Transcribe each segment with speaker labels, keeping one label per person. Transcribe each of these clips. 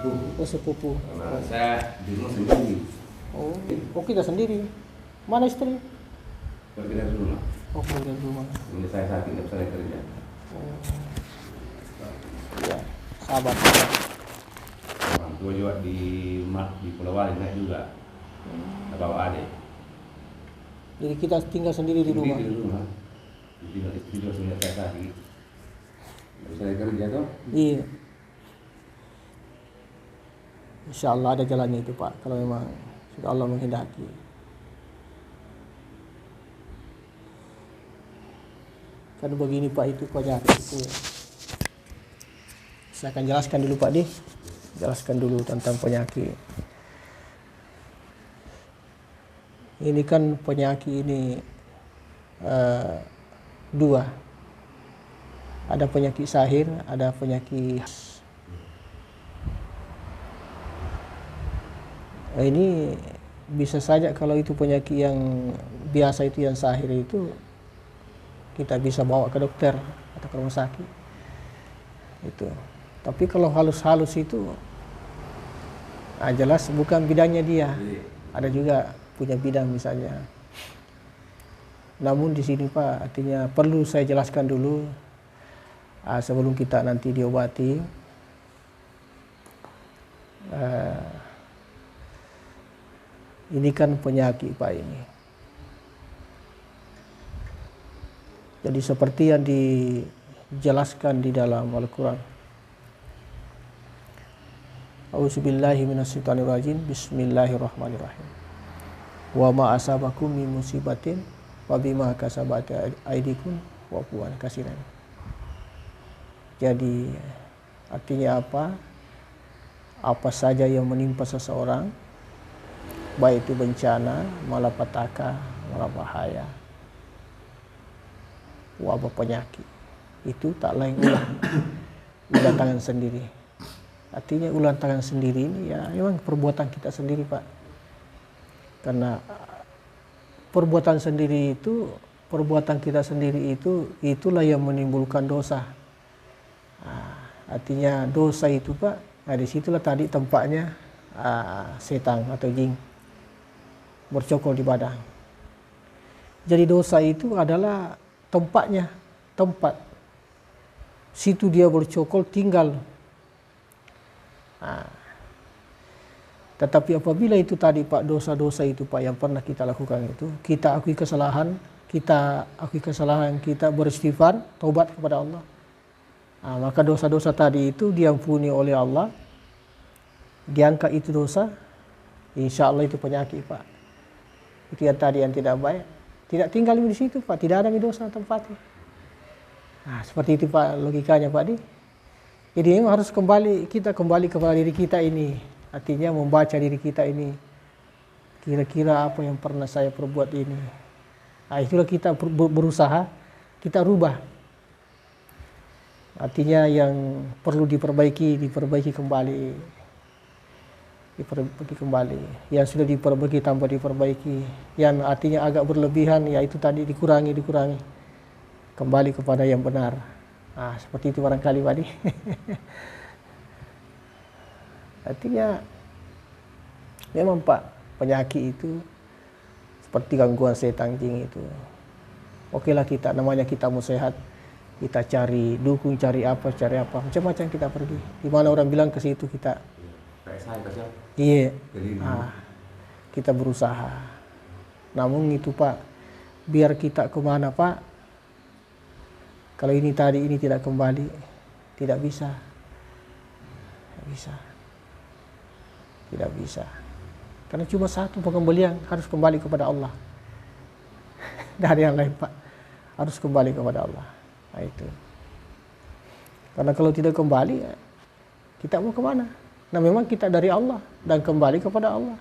Speaker 1: sepupu.
Speaker 2: Oh, sepupu.
Speaker 1: Karena saya di rumah sendiri.
Speaker 2: Oh, kita sendiri. Mana istri?
Speaker 1: Pergi dari rumah.
Speaker 2: Oh, pergi dari rumah.
Speaker 1: Ini saya sakit, tidak bisa kerja.
Speaker 2: Oh. Ya, sabar.
Speaker 1: Orang tua juga di Pulau Wali naik juga. Bawa adik.
Speaker 2: Jadi kita tinggal sendiri di rumah.
Speaker 1: Di rumah. Tinggal istri juga semenjak saya sakit. Tidak bisa kerja tuh.
Speaker 2: Iya. Insya Allah ada jalannya itu Pak, kalau memang sudah Allah menghendaki. Karena begini Pak, itu penyakit itu. Saya akan jelaskan dulu Pak Di. Jelaskan dulu tentang penyakit. Ini kan penyakit ini dua. Ada penyakit sahir, ada penyakit ini bisa saja kalau itu penyakit yang biasa itu yang sahir itu kita bisa bawa ke dokter atau ke rumah sakit itu. Tapi kalau halus-halus itu jelas bukan bidangnya dia. Ada juga punya bidang misalnya. Namun di sini Pak, artinya perlu saya jelaskan dulu sebelum kita nanti diobati. Ini kan penyakit Pak ini. Jadi seperti yang dijelaskan di dalam Al-Quran. A'udzubillahi minasyaitonirrajim. Bismillahirrahmanirrahim. Wa ma asabakum min musibatin wa bima kasabat aydikum wa huwa katsiran. Jadi artinya apa? Apa saja yang menimpa seseorang, baik itu bencana, malapetaka, malabahaya, wabah penyakit, itu tak lain ulah tangan sendiri. Artinya ulah tangan sendiri ini ya memang perbuatan kita sendiri Pak. Karena perbuatan sendiri itu, perbuatan kita sendiri itu, itulah yang menimbulkan dosa. Artinya dosa itu Pak, disitulah tadi tempatnya setan atau jin bercokol di badan. Jadi dosa itu adalah tempatnya, tempat situ dia bercokol tinggal. Tetapi apabila itu tadi Pak, dosa-dosa itu Pak yang pernah kita lakukan itu, kita akui kesalahan, kita beristighfar, taubat kepada Allah. Maka dosa-dosa tadi itu diampuni oleh Allah, diangkat itu dosa, insya Allah itu penyakit Pak. Itu yang tadi yang tidak baik, tidak tinggal di situ Pak, tidak ada dosa tempatnya. Seperti itu Pak logikanya Pak Di. Jadi memang harus kita kembali kepada diri kita ini. Artinya membaca diri kita ini. Kira-kira apa yang pernah saya perbuat ini. Itulah kita berusaha, kita rubah. Artinya yang perlu diperbaiki kembali. Diperbaiki kembali. Yang sudah diperbaiki tanpa diperbaiki. Yang artinya agak berlebihan, ya itu tadi dikurangi. Kembali kepada yang benar. Seperti itu barangkali Pak Di. Artinya memang Pak, penyakit itu seperti gangguan setan jin itu. Okelah kita, namanya kita mau sehat, kita cari dukun, cari apa, macam-macam kita pergi. Di mana orang bilang ke situ kita. Iya. Kita berusaha. Namun itu Pak, biar kita kemana Pak? Kalau ini tidak kembali, tidak bisa. Tidak bisa. Karena cuma satu pengembalian, harus kembali kepada Allah. Tidak ada yang lain Pak. Harus kembali kepada Allah. Itu. Karena kalau tidak kembali, kita mau kemana? Memang kita dari Allah dan kembali kepada Allah.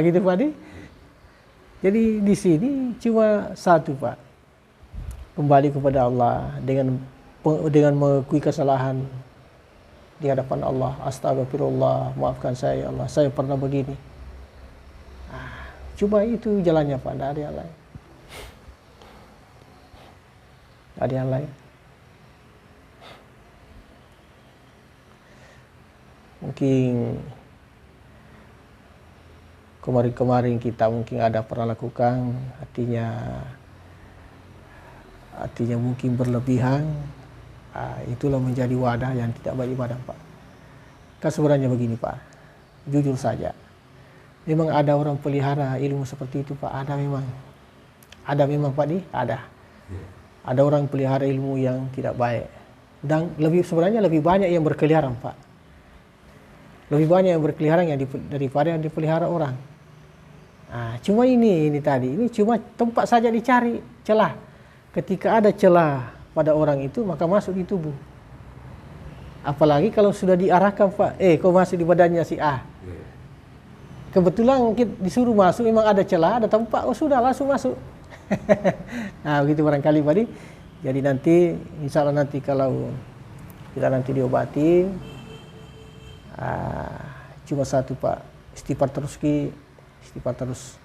Speaker 2: Gitu Pak Di. Jadi di sini cuma satu Pak. Kembali kepada Allah dengan mengakui kesalahan di hadapan Allah. Astagfirullah, maafkan saya ya Allah, saya pernah begini. Cuma itu jalannya Pak, tidak ada yang lain. Ada yang lain. mungkin kemarin-kemarin kita mungkin ada pernah lakukan, artinya mungkin berlebihan, itulah menjadi wadah yang tidak baik di badan, Pak. Kan sebenarnya begini, Pak, jujur saja, memang ada orang pelihara ilmu seperti itu, Pak. Ada memang Pak, ada orang pelihara ilmu yang tidak baik, dan sebenarnya lebih banyak yang berkeliaran, Pak. Lebih banyak yang berkeliaran daripada yang dipelihara orang. Cuma ini cuma tempat saja dicari celah. Ketika ada celah pada orang itu, maka masuk di tubuh. Apalagi kalau sudah diarahkan, Pak, kau masuk di badannya si A. Kebetulan mungkin disuruh masuk, memang ada celah, ada tempat, sudah langsung masuk. Begitu barangkali, Pak. Jadi nanti, insya Allah nanti kalau kita nanti diobati, cuma satu, Pak, istighfar terus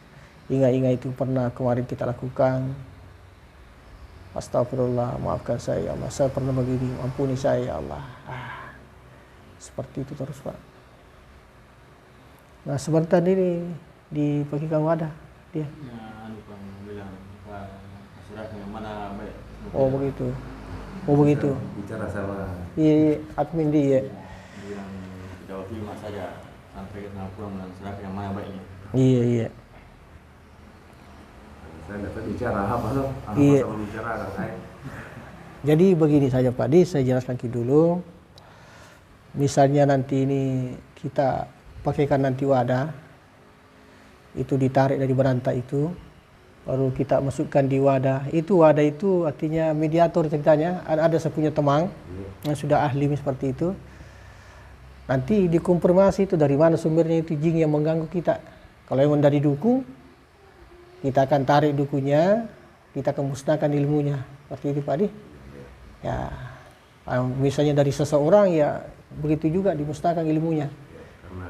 Speaker 2: ingat-ingat itu pernah kemarin kita lakukan. Astagfirullah, maafkan saya ya Allah, saya pernah begini, ampuni saya ya Allah. Seperti itu terus, Pak. Nah, sebentar ini dibagikan wadah dia.
Speaker 3: Bilang surat yang mana baik.
Speaker 2: Oh begitu.
Speaker 1: Bicara sama
Speaker 2: Iya, admin dia.
Speaker 3: Bilang tidak terima saja sampai kita pulang dan surat yang mana baiknya.
Speaker 2: Iya.
Speaker 1: saya tidak tahu bicara apa loh.
Speaker 2: Iya.
Speaker 1: Sama bicara kan saya.
Speaker 2: Jadi begini saja Pak Di, saya jelaskan dulu. Misalnya nanti ini kita pakaikan nanti wadah, itu ditarik dari berantak itu, baru kita masukkan di wadah. Wadah itu artinya mediator ceritanya. Ada saya punya teman yang sudah ahli seperti itu. Nanti dikonfirmasi itu dari mana sumbernya itu jin yang mengganggu kita. Kalau memang dari dukun, kita akan tarik dukunnya, kita akan musnahkan ilmunya. Seperti itu Pak Di. Ya, misalnya dari seseorang ya begitu juga dimusnahkan ilmunya.
Speaker 1: Ya, karena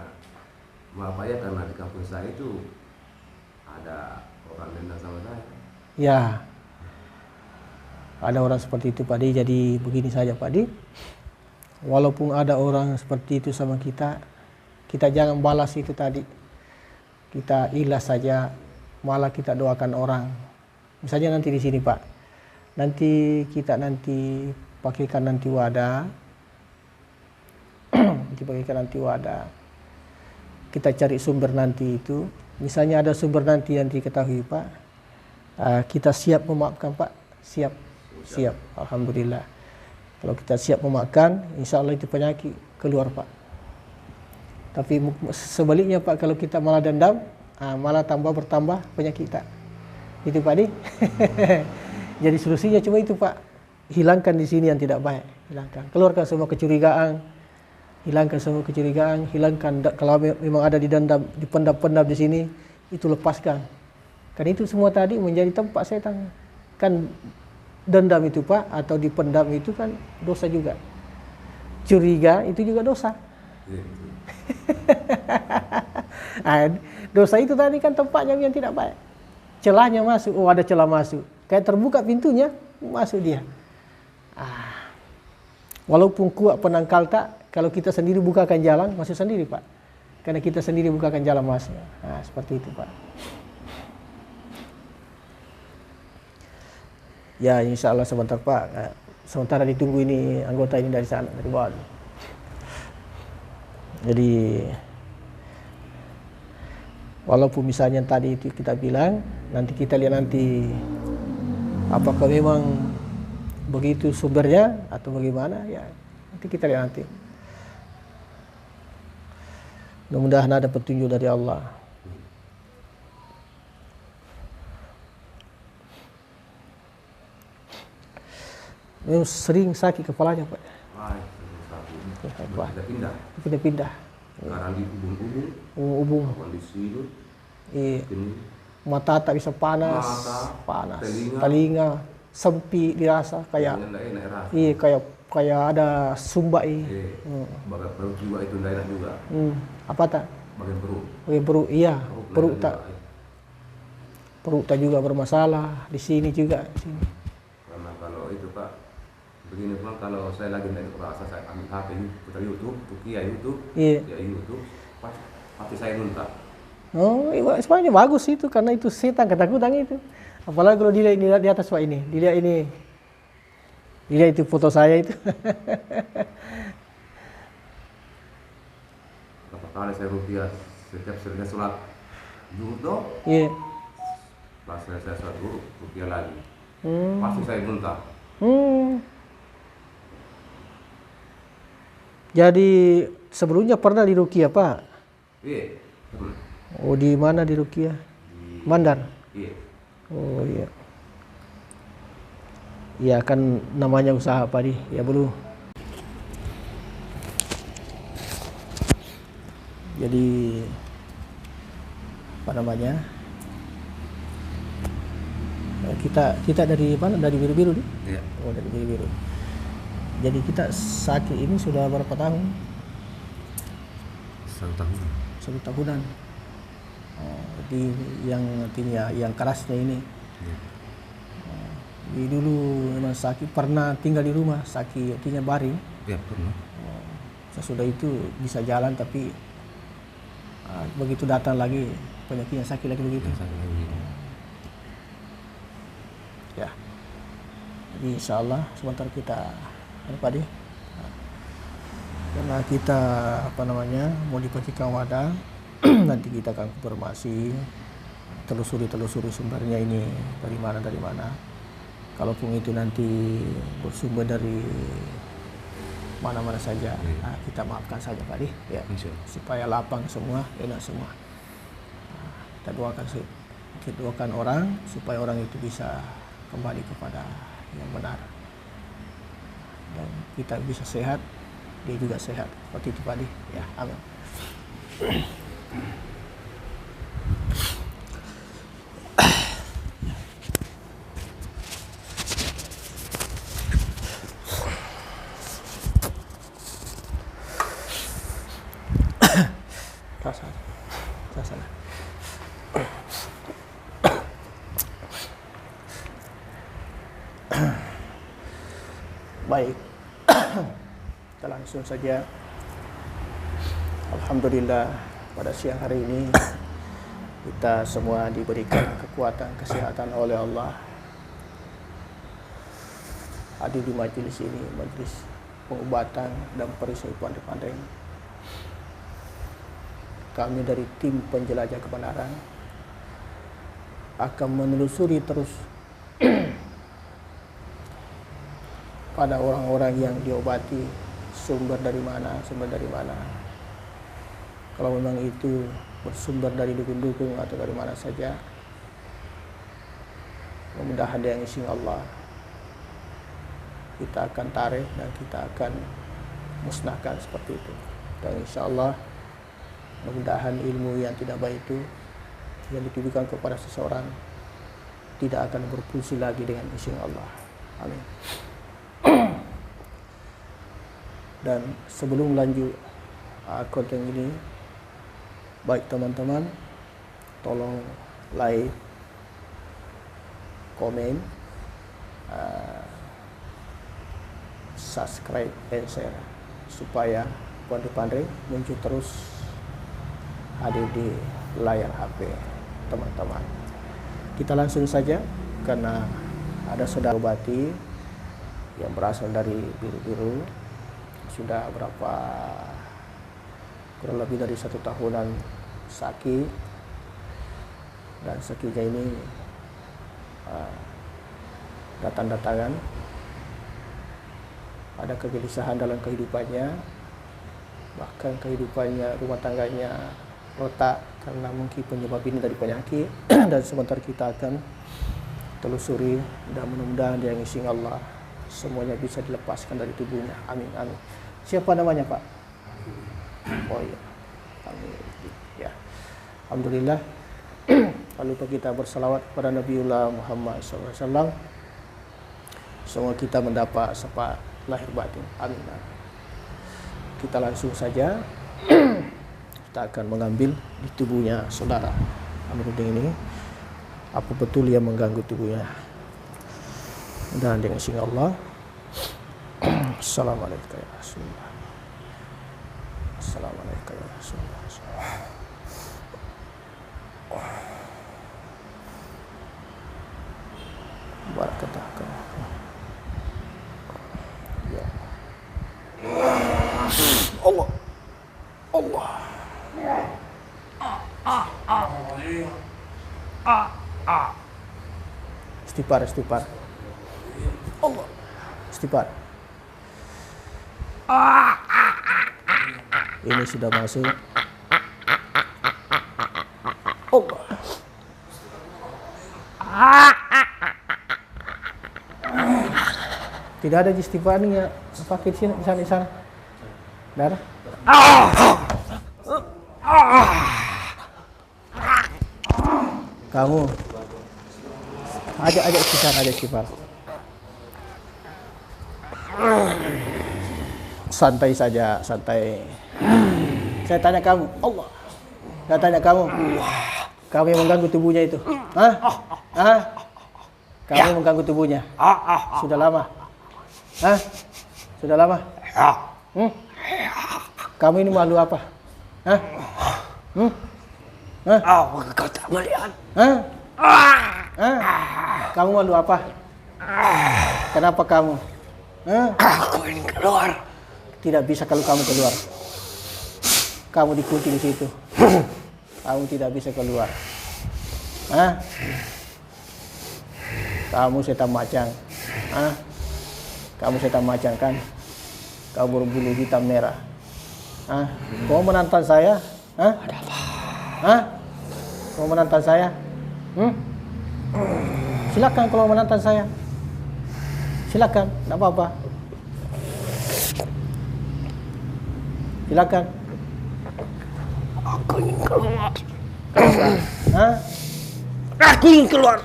Speaker 1: maaf ya, karena di kampung saya itu ada orang dendam sama saya.
Speaker 2: Ya, ada orang seperti itu Pak Di. Jadi begini saja Pak Di, walaupun ada orang seperti itu sama kita, kita jangan balas itu tadi. Kita ikhlas saja, malah kita doakan orang. Misalnya nanti di sini Pak, nanti kita pakaikan nanti wadah, kita cari sumber nanti itu. Misalnya ada sumber nanti yang diketahui Pak, kita siap memaafkan Pak, siap, alhamdulillah. Kalau kita siap memaafkan, insya Allah itu penyakit keluar Pak. Tapi sebaliknya Pak, kalau kita malah dendam, malah bertambah penyakit kita. Itu Pak Di. Jadi solusinya cuma itu Pak, hilangkan di sini yang tidak baik, hilangkan, keluarkan semua kecurigaan, hilangkan kalau memang ada didendam, dipendam di sini, itu lepaskan. Kan itu semua tadi menjadi tempat setan. Kan dendam itu Pak, atau dipendam itu kan dosa juga. Curiga itu juga dosa. Dosa itu tadi kan tempatnya yang tidak baik. Celahnya masuk, ada celah masuk. Kayak terbuka pintunya, masuk dia. Walaupun kuat penangkal tak, kalau kita sendiri bukakan jalan, masuk sendiri Pak. Karena kita sendiri bukakan jalan masuk. Seperti itu Pak. Ya insya Allah sebentar Pak. Sementara ditunggu ini anggota ini dari sana, dari bawah. Jadi walaupun misalnya tadi itu kita bilang, nanti kita lihat nanti apakah memang begitu sumbernya atau bagaimana, ya nanti kita lihat nanti. Mudah-mudahan ada petunjuk dari Allah. Memang sering sakit kepalanya Pak. Pindah-pindah.
Speaker 1: Sekarang di
Speaker 2: ubung.
Speaker 1: di sini.
Speaker 2: Iya. Mata tak bisa panas. Telinga sempi dirasa kayak. Iya, kayak ada sumbat
Speaker 1: Bagian perut juga itu tidak enak juga.
Speaker 2: Apa tak?
Speaker 1: Bagian
Speaker 2: perut, iya. Perut tak juga bermasalah. Di sini juga.
Speaker 1: Karena kalau itu Pak, Begini pun kalau saya lagi tidak merasa, saya ambil HP putar YouTube, Rukia YouTube,
Speaker 2: Iya.
Speaker 1: ya YouTube, pasti saya muntah.
Speaker 2: Oh, sebenarnya bagus itu karena itu setan ketakutan itu. Apalagi kalau dilihat di atas Pak ini, dilihat itu foto saya itu.
Speaker 1: Berapa kali saya Rukia setiap selesai sholat zuhur dong,
Speaker 2: Iya.
Speaker 1: pas selesai sholat zuhur Rukia lagi,
Speaker 2: Hmm.
Speaker 1: pasti saya muntah.
Speaker 2: Jadi sebelumnya pernah di Rukia Pak?
Speaker 1: Iya,
Speaker 2: Oh, di mana di Rukia?
Speaker 1: di,
Speaker 2: Mandar.
Speaker 1: iya,
Speaker 2: Oh iya. Ya kan namanya usaha Pak di, ya belum. Jadi apa namanya? Kita dari mana? Dari Biru-Biru di?
Speaker 1: iya.
Speaker 2: Oh, dari Biru-Biru. Jadi kita sakit ini sudah berapa tahun?
Speaker 1: 1 tahun.
Speaker 2: 1 tahunan. Oh, di yang artinya yang kerasnya ini.
Speaker 1: Iya.
Speaker 2: Di dulu memang sakit, pernah tinggal di rumah sakit, artinya baring.
Speaker 1: Ya pernah.
Speaker 2: Sesudah itu bisa jalan tapi begitu datang lagi penyakitnya sakit lagi begitu. Ya. Jadi insya Allah sebentar kita Pak di. Karena kita apa namanya mau dipastikan wadah, nanti kita akan konfirmasi, telusuri sumbernya ini dari mana. Kalaupun itu nanti bersumber dari mana-mana saja, kita maafkan saja Pak di, ya, supaya lapang semua, enak semua. Kita doakan orang supaya orang itu bisa kembali kepada yang benar. Dan kita bisa sehat, dia juga sehat. Seperti itu Pak di. Ya, amin. Sana. Baik. Kita langsung saja. Alhamdulillah pada siang hari ini kita semua diberikan kekuatan kesehatan oleh Allah. Hadir di majelis ini, majelis pengobatan dan perisupan di Pandeng. Kami dari tim penjelajah kebenaran akan menelusuri terus pada orang-orang yang diobati, sumber dari mana. Kalau memang itu bersumber dari dukun-dukun atau dari mana saja, mudah-mudahan dengan izin Allah kita akan tarik dan kita akan musnahkan seperti itu. Dan insya Allah mudah-mudahan ilmu yang tidak baik itu yang ditujukan kepada seseorang tidak akan berfungsi lagi dengan izin Allah. Amin. Dan sebelum lanjut konten ini, baik teman-teman, tolong like, komen, subscribe, dan share supaya Pondok Pandai muncul terus hadir di layar HP teman-teman. Kita langsung saja karena ada saudara obati yang berasal dari Biru-Biru, sudah kurang lebih dari 1 tahunan sakit, dan sakitnya ini datang-datangan, ada kegelisahan dalam kehidupannya, bahkan kehidupannya, rumah tangganya retak karena mungkin penyebab ini dari penyakit. Dan sebentar kita akan telusuri dan mudah-mudahan dengan izin Allah semuanya bisa dilepaskan dari tubuhnya. Amin, amin. Siapa namanya Pak? Oh iya, amin. Ya, alhamdulillah. Lalu kita bersalawat kepada Nabiullah Muhammad SAW. Semua kita mendapat syafaat lahir batin. Amin. Kita langsung saja. Kita akan mengambil di tubuhnya saudara. Ambil ini. Apa betul yang mengganggu tubuhnya? Dan dengan izin Allah Assalamualaikum ya Rasulullah. Assalamualaikum ya Rasulullah. Barakatuh. Ya Allah. Allah. Istighfar. Allah. Istighfar. Ini sudah masuk. Allah. Tidak ada istighfar nih ya. Pakai di sana. Darah. Kamu ajak istighfar. Santai saja, santai. Saya tanya kamu, Allah. Saya tanya kamu, kamu yang mengganggu tubuhnya itu. Hah? Kamu mengganggu tubuhnya. Sudah lama? Hah? Sudah lama? Kamu ini malu apa? Hah?
Speaker 1: Kau tak melihat.
Speaker 2: Kamu malu apa? Kenapa kamu?
Speaker 1: Aku ingin keluar.
Speaker 2: Tidak bisa kalau kamu keluar. Kamu dikunci di situ. Kamu tidak bisa keluar. Kamu setan macang. Kamu setan macang kan? Kamu berbulu hitam merah. Kau menantang saya? Kau menantang saya? Silakan kalau menantang saya. Silakan, tidak apa-apa. Silakan.
Speaker 1: Aku ingin keluar.
Speaker 2: Aku ingin keluar.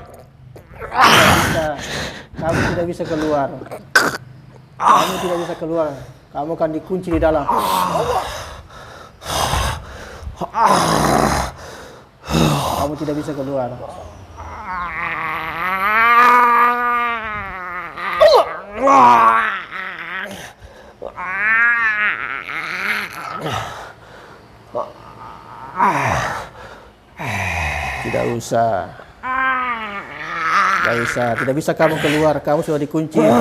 Speaker 2: Kamu tidak bisa keluar. Kamu tidak bisa keluar. Kamu akan dikunci di dalam. Kamu tidak bisa keluar. Tidak usah. Tidak bisa kamu keluar. Kamu sudah dikunci. Tidak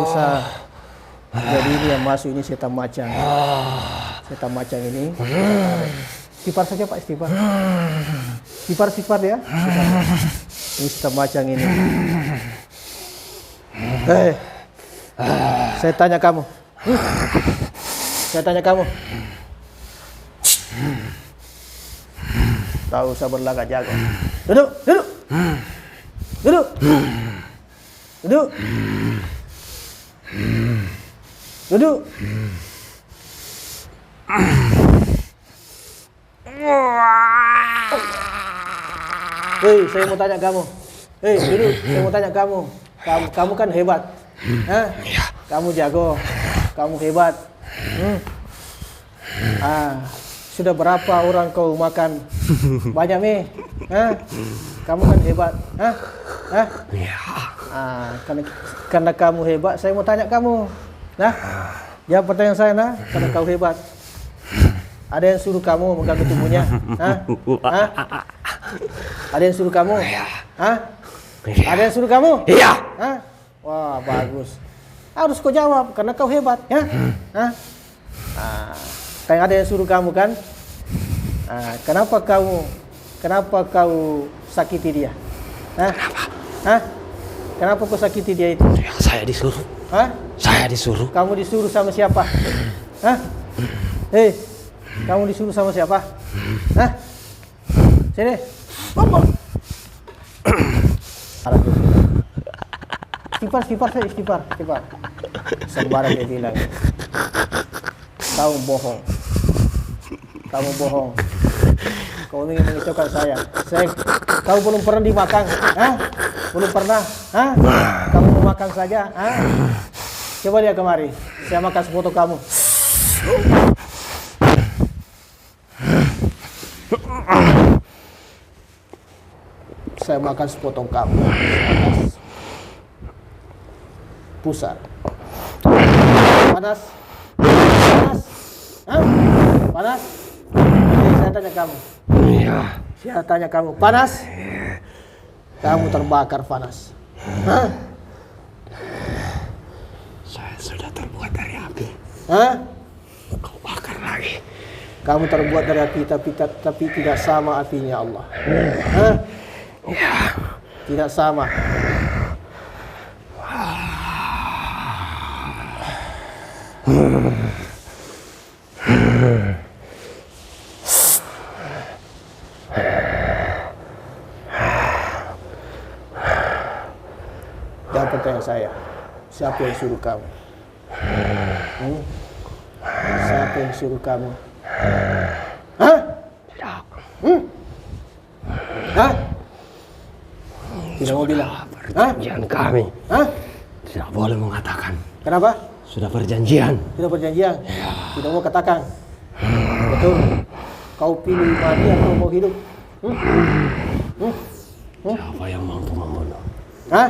Speaker 2: usah. Jadi ini yang masuk ini setan macang. Setan macang ini. Istighfar saja Pak, istighfar. Istighfar ya. Ini setan macang ini. Hei. Saya tanya kamu. Tak usah berlagak jago. Duduk. Hei, saya mau tanya kamu. Hei, duduk. Saya mau tanya kamu. Kamu kan hebat. Kamu jago. Kamu hebat. Sudah berapa orang kau makan? Banyak nih. Kamu kan hebat. Karena kamu hebat, saya mau tanya kamu. Jawab pertanyaan saya, karena kau hebat. Ada yang suruh kamu mengganggu tubuhnya? Ada yang suruh kamu? Ada yang suruh kamu?
Speaker 1: Iya.
Speaker 2: Wah, bagus. Harus kau jawab karena kau hebat, ya. Kayak ada yang suruh kamu kan? Kenapa kau sakiti dia? Kenapa kau sakiti dia itu?
Speaker 1: Ya, saya disuruh. Saya disuruh.
Speaker 2: Kamu disuruh sama siapa? Hei, kamu disuruh sama siapa? Sini. Istighfar. Sembarang dia bilang. Kamu bohong. Kau ingin mengecewakan saya. Kau belum pernah dimakan. Belum pernah. Kamu mau makan saja. Coba dia kemari. Saya makan sefoto kamu. Saya makan sepotong kamu. Pusat. Panas. Panas. Hah? Panas. Saya tanya kamu.
Speaker 1: Iya.
Speaker 2: Saya tanya kamu. Panas. Kamu terbakar panas. Hah?
Speaker 1: Saya sudah terbuat dari api.
Speaker 2: Hah?
Speaker 1: Kau bakar lagi.
Speaker 2: Kamu terbuat dari api tapi tidak sama apinya Allah. Hah?
Speaker 1: Iya.
Speaker 2: Tidak sama. Jangan pertanyaan saya. Siapa yang suruh kamu? Siapa yang suruh kamu? Hah?
Speaker 1: Tidak.
Speaker 2: Hah? Tidak mau bilang.
Speaker 1: Perjanjian kami.
Speaker 2: Hah?
Speaker 1: Tidak boleh mengatakan.
Speaker 2: Kenapa?
Speaker 1: Sudah perjanjian.
Speaker 2: Tidak perjanjian. Tidak mau katakan. Betul. Kau pilih mati atau mau hidup?
Speaker 1: Siapa yang mampu membunuh?
Speaker 2: Hah?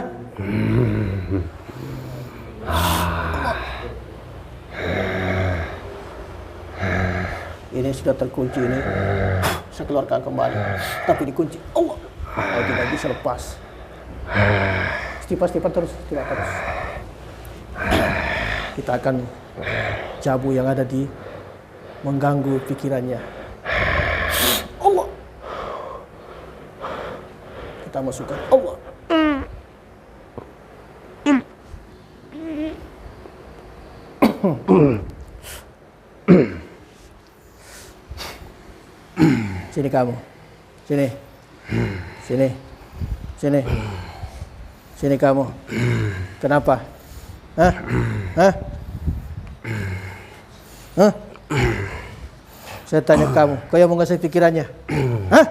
Speaker 2: Ini sudah terkunci ini. Saya keluarkan kembali. Tapi dikunci. Allah. Kau tidak bisa lepas. Stipa terus, stipa terus. Kita akan jabu yang ada di mengganggu pikirannya. Allah. Kita masukkan Allah. Sini kamu. Sini. Sini. Sini. Sini kamu. Kenapa? Hah? Hah? Hah? Saya tanya kamu, kau yang menguasai pikirannya? Hah?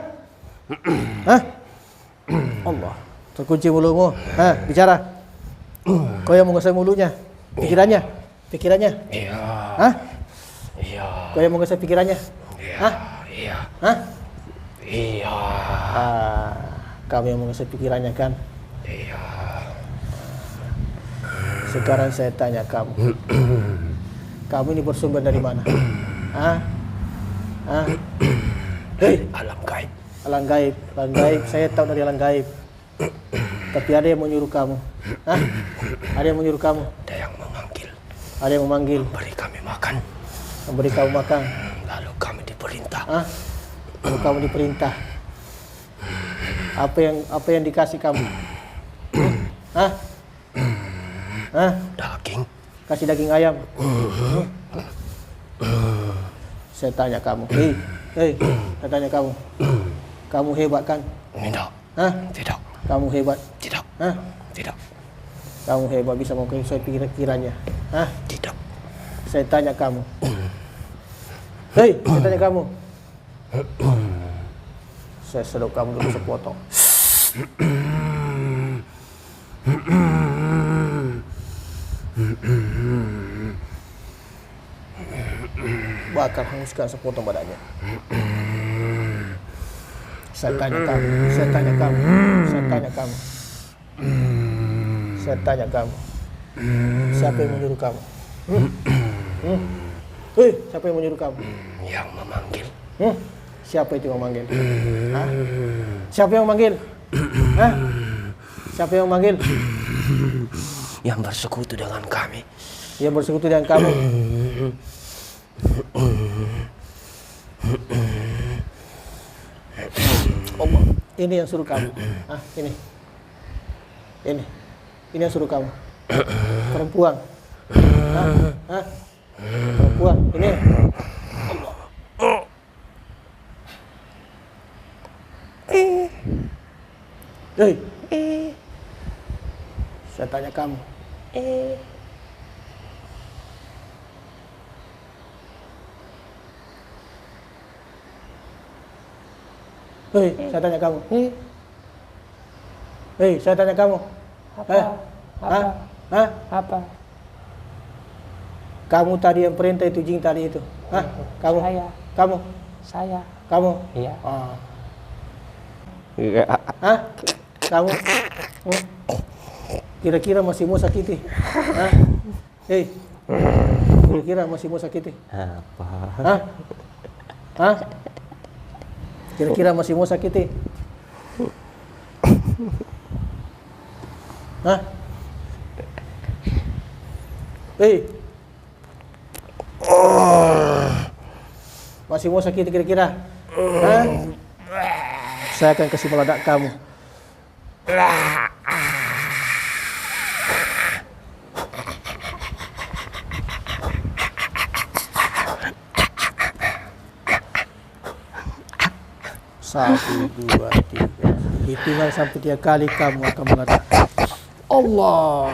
Speaker 2: Hah? Allah. Terkunci mulutmu. Hah? Bicara. Kau yang menguasai mulutnya? Pikirannya? Pikirannya?
Speaker 1: Iya.
Speaker 2: Hah?
Speaker 1: Iya.
Speaker 2: Kau yang menguasai pikirannya? Hah?
Speaker 1: Iya.
Speaker 2: Hah?
Speaker 1: Iya.
Speaker 2: Kamu yang menguasai pikirannya kan?
Speaker 1: Iya.
Speaker 2: Sekarang saya tanya kamu. Kamu ini bersumber dari mana? Hah? Hah? Hei,
Speaker 1: Alam gaib.
Speaker 2: alam gaib. Alam gaib, saya tahu dari alam gaib. Tapi ada yang menyuruh kamu. Hah? Ada yang menyuruh kamu.
Speaker 1: Ada yang memanggil.
Speaker 2: Ada yang memanggil.
Speaker 1: Beri kami makan.
Speaker 2: Memberi kamu makan.
Speaker 1: Lalu kami diperintah.
Speaker 2: Hah? Lalu kamu diperintah. Apa yang dikasih kamu? Hah? Hah?
Speaker 1: Daging.
Speaker 2: Kasih daging ayam. Saya tanya kamu. Hei, saya tanya kamu. Kamu hebat kan?
Speaker 1: Tidak.
Speaker 2: Hah?
Speaker 1: Tidak.
Speaker 2: Kamu hebat.
Speaker 1: Tidak.
Speaker 2: Hah?
Speaker 1: Tidak.
Speaker 2: Kamu hebat bisa menguasai pikirannya. Hah?
Speaker 1: Tidak.
Speaker 2: Saya tanya kamu. Hei, saya tanya kamu. Saya sedot kamu dulu sepotong. Bakar hanguskan sepotong badannya. Saya tanya kamu. Saya tanya kamu. Saya tanya kamu. Saya tanya kamu. Siapa yang menyuruh kamu? Hei, siapa yang menyuruh kamu?
Speaker 1: Yang memanggil.
Speaker 2: Siapa itu yang memanggil? Hah? Siapa yang memanggil? Hah? Siapa yang memanggil?
Speaker 1: Yang bersekutu dengan kami.
Speaker 2: Yang bersekutu dengan kamu. Allah, ini yang suruh kamu. Ah, ini yang suruh kamu. Perempuan. Hah? Perempuan. Ini. Allah. Hei. Saya tanya kamu. Hei, saya tanya kamu. Hei, saya tanya kamu.
Speaker 4: Apa? Apa?
Speaker 2: Hah?
Speaker 4: Apa?
Speaker 2: Kamu tadi yang perintah itu jin tadi itu. Hah? Kamu?
Speaker 4: Saya.
Speaker 2: Kamu?
Speaker 4: Saya.
Speaker 2: Kamu?
Speaker 4: Iya.
Speaker 2: Hah? Kamu? Kira-kira masih mau sakiti? Hah? Hei, kira-kira masih mau sakiti?
Speaker 5: Apa?
Speaker 2: Hah? Hah? Kira-kira masih mau sakiti? Hah? Hei, masih mau sakiti kira-kira? Hah? Saya akan kasih meledak kamu. Satu, dua, tiga. Hitungan sampai 3 kali kamu akan meledak. Allah.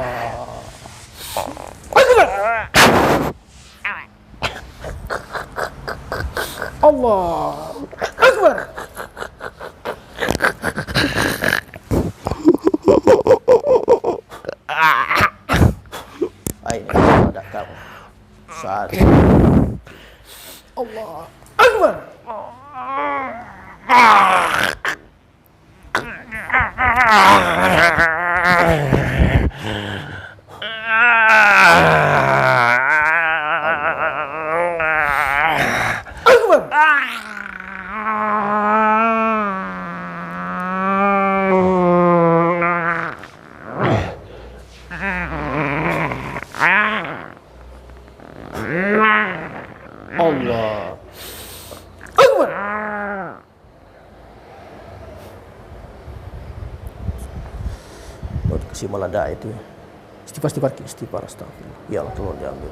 Speaker 2: Allah Akbar. Ayo, meledak kamu. Satu. Allah Akbar. Allah Akbar. Baru kasih meledak itu. Istighfar, astagfirullah. Ya Allah, tolong diambil.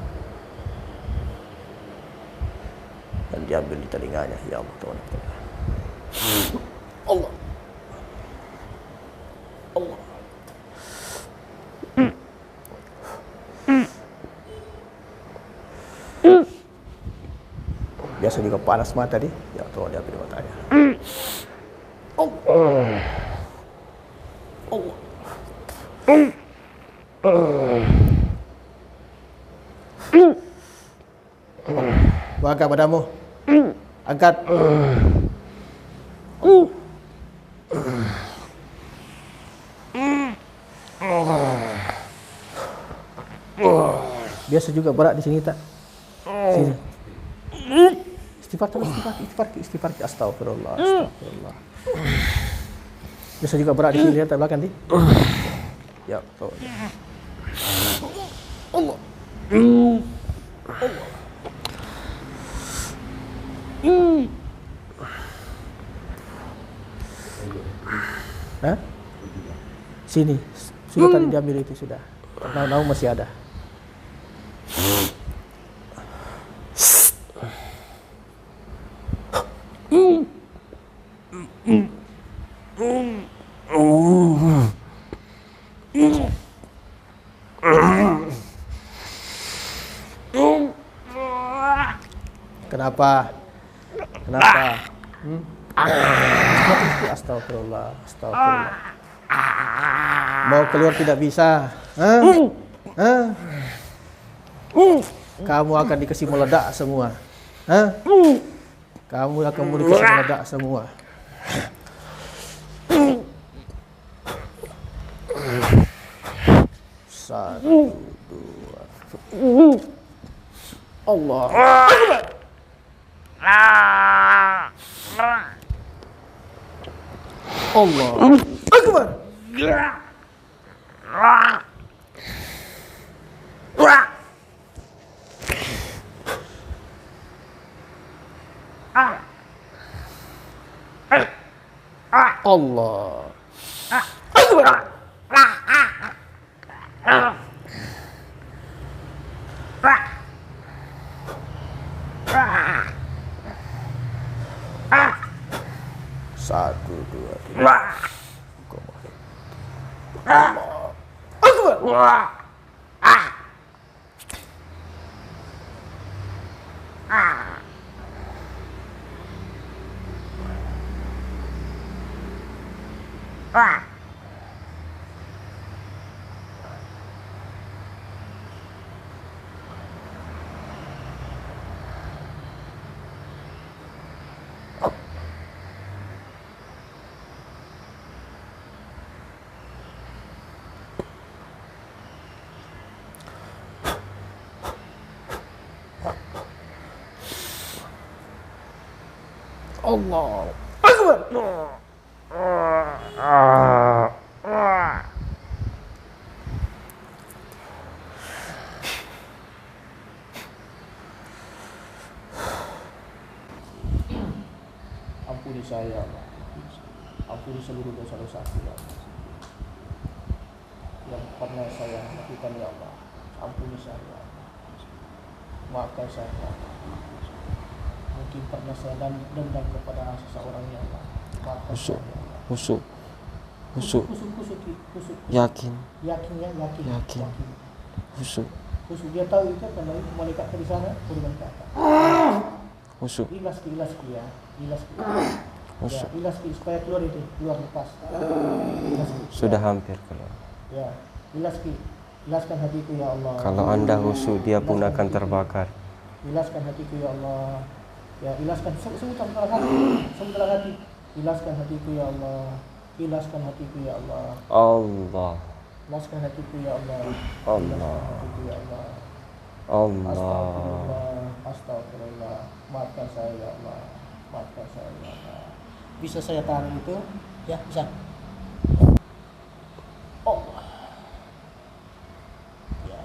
Speaker 2: Dan diambil di telinganya. Ya Allah, tolong. Allah. Allah. Biasa juga panas mata tadi. Ya, tolong diambil matanya. Allah. Allah. Angkat padamu. Angkat. Biasa juga berat di sini tak? Sini. Istighfar. Astagfirullah. Biasa juga berat di sini, lihat tak belakang di. Ya, tuh. Allah. Hah? Sini. Sudah tadi diambil itu sudah. Tahu masih ada. Kenapa? Astagfirullah. Mau keluar tidak bisa. Kamu akan dikasih meledak semua. Kamu akan dikasih meledak semua. Satu, dua. Allah Akbar. Allah Akbar. Allah Akbar. Satu, dua, tiga. Allah Akbar. Allah Akbar. Ampuni saya ya Allah. Ampuni seluruh dosa-dosaku ya Allah. Yang pernah saya lakukan ya Allah. Ampuni saya ya Allah. Maafkan saya ya Allah. Mungkin pernah saya dendam kepada seseorang ya Allah. Maafkan saya ya Allah.
Speaker 5: Husuk.
Speaker 2: Kusuk.
Speaker 5: Yakin.
Speaker 2: Yakin ya, yakin.
Speaker 5: Yakin. Husuk.
Speaker 2: Kusuk dia tahu itu karena itu malaikat di sana beriman kata.
Speaker 5: Husuk.
Speaker 2: Ilas ya, ilas. Ya,
Speaker 5: Husuk.
Speaker 2: ilas supaya keluar itu, keluar lepas.
Speaker 5: Sudah hampir keluar.
Speaker 2: Ya, ilaskan hatiku ya Allah.
Speaker 5: Kalau Anda husuk, dia pun akan terbakar.
Speaker 2: Ilaskan hatiku ya Allah. Ya, ilaskan sebentar hati. Ilaskan hatiku ya Allah. Ilaskan hatiku ya Allah.
Speaker 5: Allah.
Speaker 2: Ilaskan hatiku ya Allah.
Speaker 5: Allah.
Speaker 2: Ilaskan hatiku ya Allah.
Speaker 5: Allah.
Speaker 2: Astagfirullah. Maafkan saya ya Allah. Maafkan saya ya Allah. Bisa saya tahan itu? Ya, bisa. Allah. Ya.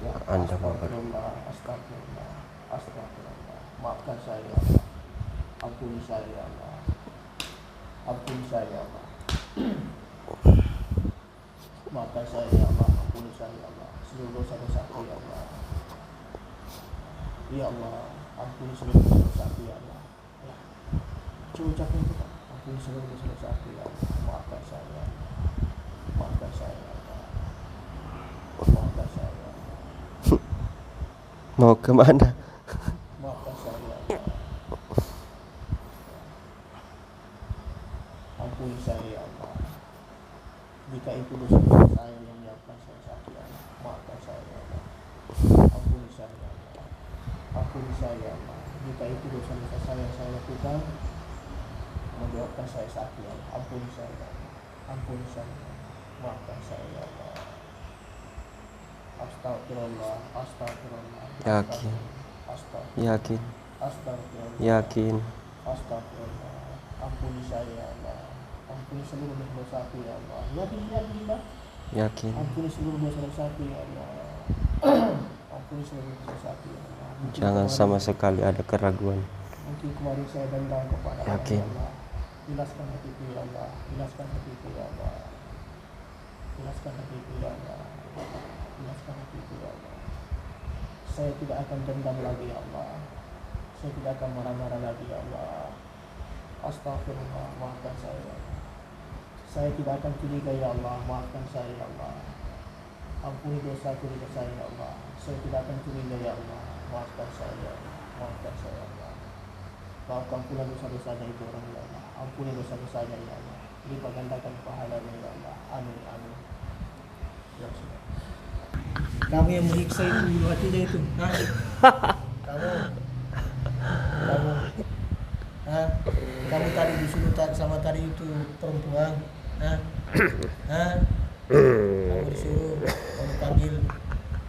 Speaker 2: Ya,
Speaker 5: Anda mau
Speaker 2: Astagfirullah. Maafkan saya ya Allah. Ampuni saya ya Allah. Ampuni saya ya Allah. Maafkan saya ya Allah. Ampuni saya ya Allah. Seluruh dosa-dosaku ya Allah. Ya Allah, ampuni seluruh dosa-dosaku ya Allah. Ya. Coba ucapin itu Pak. Ampuni seluruh dosa-dosaku ya Allah. Maafkan saya ya Allah. Maafkan saya ya Allah. Maafkan saya ya Allah.
Speaker 5: Mau kemana?
Speaker 2: Maafkan saya ya Allah. Ampuni saya ya Allah. Jika itu dosa saya yang menyebabkan saya sakit ya Allah. Maafkan saya ya Allah. Ampuni saya ya Allah. Ampuni saya ya Allah. Jika itu dosa-dosa saya yang saya lakukan menyebabkan saya sakit ya Allah. Ampuni saya ya Allah. Ampuni saya ya Allah. Maafkan saya ya Allah. Astagfirullah. Astagfirullah.
Speaker 5: Yakin.
Speaker 2: Astagfirullah.
Speaker 5: Yakin.
Speaker 2: Astagfirullah.
Speaker 5: Yakin.
Speaker 2: Astagfirullah. Ampuni saya ya Allah. Ampuni seluruh dosa-dosaku ya Allah. Yakin Pak?
Speaker 5: Yakin.
Speaker 2: Ampuni seluruh dosa-dosaku ya Allah. Ampuni seluruh dosa-dosaku ya Allah. Mungkin
Speaker 5: Jangan
Speaker 2: kemarin-
Speaker 5: sama sekali ada keraguan.
Speaker 2: Mungkin kemarin saya dendam kepada
Speaker 5: Yakin.
Speaker 2: Allah ya Allah. Ilaskan hatiku ya Allah. Ilaskan hatiku ya Allah. Ilaskan hatiku ya Allah. Ilaskan hatiku ya Allah. Saya tidak akan dendam lagi ya Allah. Saya tidak akan marah-marah lagi ya Allah. Astagfirullah, maafkan saya ya Allah. Saya tidak akan curiga ya Allah. Maafkan saya ya Allah. Ampuni dosa-dosa saya ya Allah. Saya tidak akan curiga ya Allah. Maafkan saya ya Allah. Maafkan saya ya Allah. Maafkan pula dosa-dosanya itu orang ya Allah. Ampuni dosa-dosanya ya Allah. Lipat gandakan pahalanya ya Allah. Amin amin. Ya sudah. Kamu yang meriksa itu bulu hatinya itu. Nah, kamu tadi disuruh sama tadi itu perempuan. Kamu disuruh, kamu panggil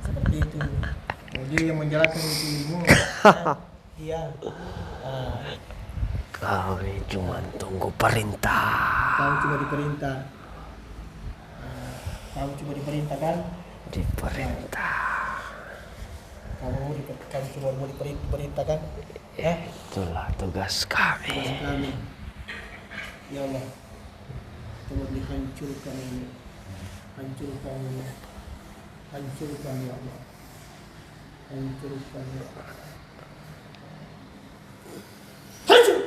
Speaker 2: seperti itu. Oh, dia yang menjalankan itu ilmu. Iya.
Speaker 5: Kami cuma tunggu perintah.
Speaker 2: Kamu cuma diperintah. Kamu cuma diperintah kan?
Speaker 5: Diperintah.
Speaker 2: Kamu cuma mau diperintah kan?
Speaker 5: Itulah tugas kami.
Speaker 2: Kami. Ya Allah. Coba dihancurkan ini. Hancurkan ini. Hancurkan ya Allah. Hancurkan ya Allah. Hancur!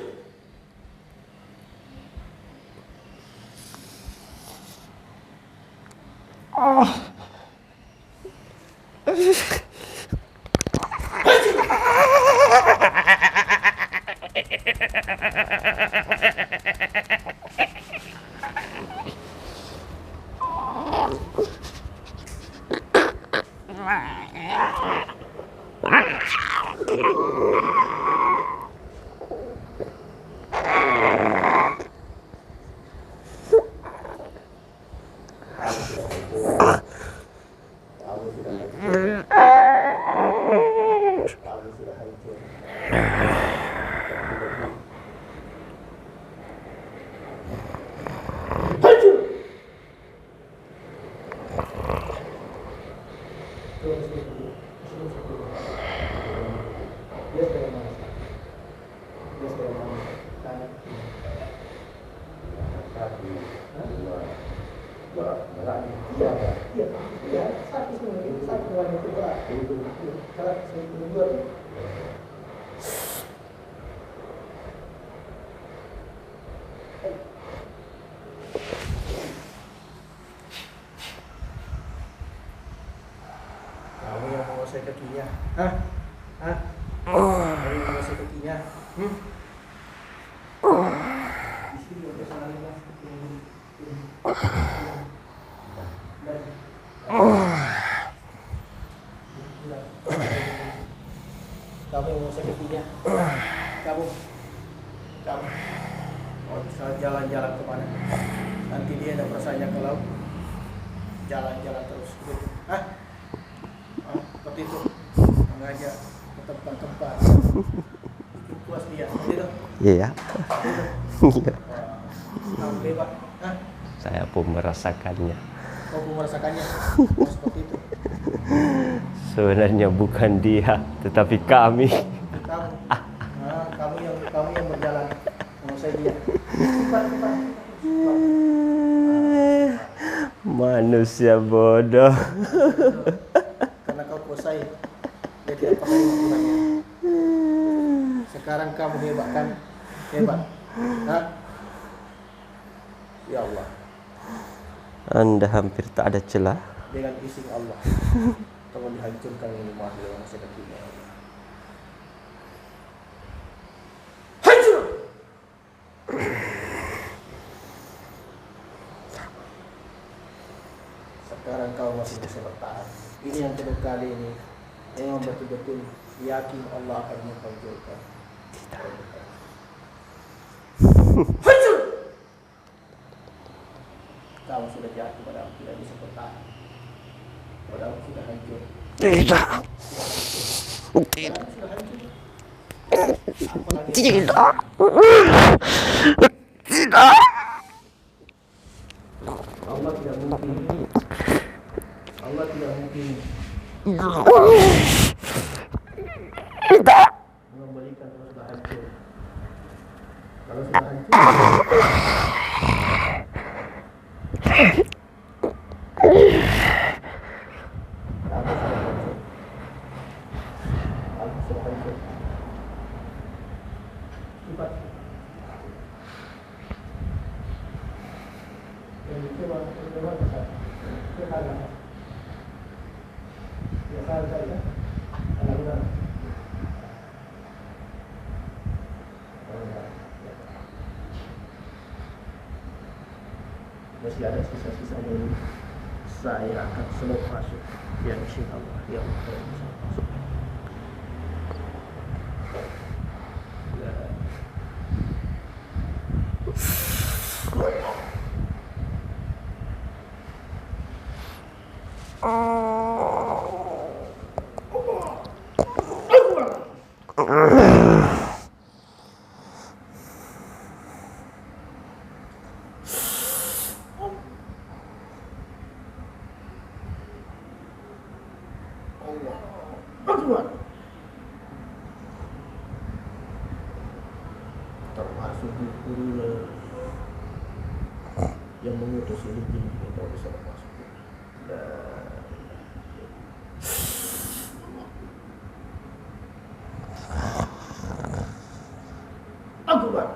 Speaker 2: Kamu sudah hancur. Kamu yang menguasai kakinya. Hah? Hah? Kamu yang menguasai kakinya. Di sini ada salahnya. Kamu yang menguasai kakinya. Kamu. Oh, bisa jalan-jalan kemana? Nanti dia ada perasaannya kalau jalan-jalan terus gitu. Hah? Seperti itu, mengajak ke tempat-tempat bikin puas dia, seperti itu.
Speaker 5: Iya.
Speaker 2: Kamu hebat, hah?
Speaker 5: Saya pun merasakannya.
Speaker 2: Kau pun merasakannya, oh, seperti itu.
Speaker 5: Sebenarnya bukan dia, tetapi kami.
Speaker 2: Kamu yang berjalan menguasai dia. Cepat.
Speaker 5: Manusia bodoh.
Speaker 2: Karena kau kuasai, dia tidak pakai aturannya. Sekarang kamu hebat kan? Hebat, hah? Ya Allah.
Speaker 5: Anda hampir tak ada celah.
Speaker 2: Dengan izin Allah, tolong dihancurkan rumah dengan masyarakat kita. Hancur! Sekarang kau masih bisa bertahan. Ini yang kedua kali ini. Memang betul-betul yakin Allah akan menghancurkan. Hancur! Kau sudah jatuh pada aku, tidak bisa bertahan. Pada aku sudah hancur.
Speaker 5: Tidak.
Speaker 2: Sudah hancur.
Speaker 5: Tidak. Tidak.
Speaker 2: Allah tidak mungkin. Allah tidak mungkin
Speaker 5: Tidak.
Speaker 2: mengembalikan kalau sudah hancur. Kalau sudah hancur. Masih ada sisa-sisa ini. Saya akan selalu masuk. Ya insyaAllah. Ya Allah, saya bisa masuk. Termasuk guru yang mengutus ini kita bisa masuk. Akbar.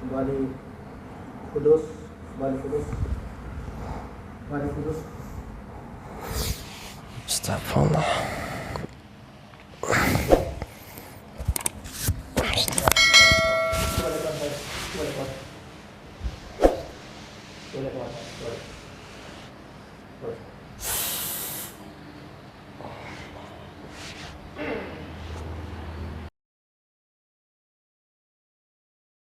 Speaker 2: Kembali kudus.
Speaker 5: Astagfirullah.
Speaker 2: Kembali